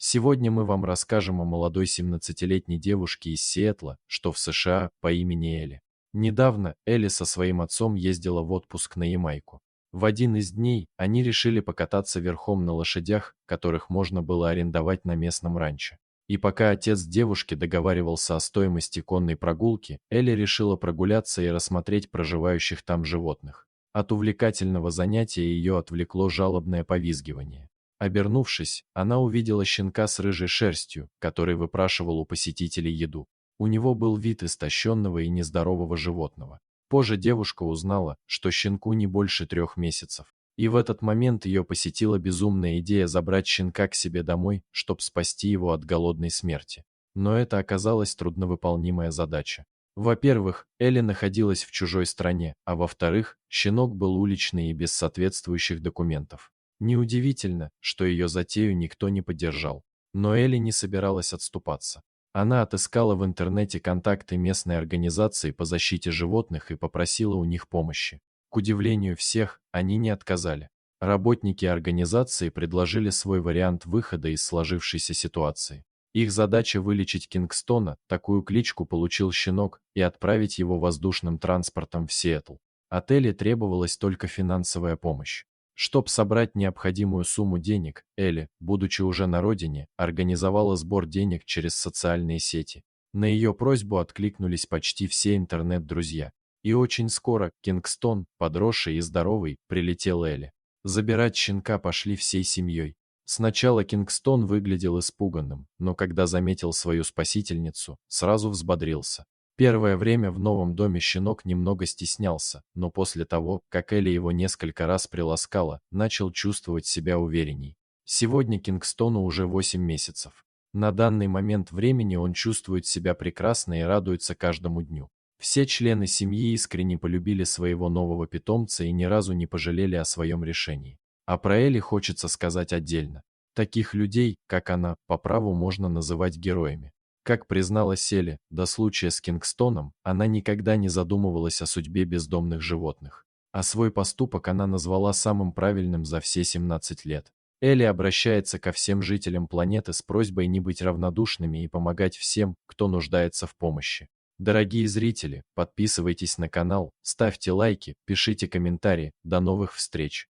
Сегодня мы вам расскажем о молодой 17-летней девушке из Сиэтла, что в США, по имени Элли. Недавно Элли со своим отцом ездила в отпуск на Ямайку. В один из дней они решили покататься верхом на лошадях, которых можно было арендовать на местном ранчо. И пока отец девушки договаривался о стоимости конной прогулки, Элли решила прогуляться и рассмотреть проживающих там животных. От увлекательного занятия ее отвлекло жалобное повизгивание. Обернувшись, она увидела щенка с рыжей шерстью, который выпрашивал у посетителей еду. У него был вид истощенного и нездорового животного. Позже девушка узнала, что щенку не больше 3 месяцев. И в этот момент ее посетила безумная идея забрать щенка к себе домой, чтобы спасти его от голодной смерти. Но это оказалась трудновыполнимая задача. Во-первых, Элли находилась в чужой стране, а во-вторых, щенок был уличный и без соответствующих документов. Неудивительно, что ее затею никто не поддержал. Но Элли не собиралась отступаться. Она отыскала в интернете контакты местной организации по защите животных и попросила у них помощи. К удивлению всех, они не отказали. Работники организации предложили свой вариант выхода из сложившейся ситуации. Их задача вылечить Кингстона, такую кличку получил щенок, и отправить его воздушным транспортом в Сиэтл. От Элли требовалась только финансовая помощь. Чтобы собрать необходимую сумму денег, Элли, будучи уже на родине, организовала сбор денег через социальные сети. На ее просьбу откликнулись почти все интернет-друзья. И очень скоро Кингстон, подросший и здоровый, прилетел Элли. Забирать щенка пошли всей семьей. Сначала Кингстон выглядел испуганным, но когда заметил свою спасительницу, сразу взбодрился. Первое время в новом доме щенок немного стеснялся, но после того, как Элли его несколько раз приласкала, начал чувствовать себя уверенней. Сегодня Кингстону уже 8 месяцев. На данный момент времени он чувствует себя прекрасно и радуется каждому дню. Все члены семьи искренне полюбили своего нового питомца и ни разу не пожалели о своем решении. А про Элли хочется сказать отдельно. Таких людей, как она, по праву можно называть героями. Как призналась Элли, до случая с Кингстоном, она никогда не задумывалась о судьбе бездомных животных. А свой поступок она назвала самым правильным за все 17 лет. Элли обращается ко всем жителям планеты с просьбой не быть равнодушными и помогать всем, кто нуждается в помощи. Дорогие зрители, подписывайтесь на канал, ставьте лайки, пишите комментарии. До новых встреч!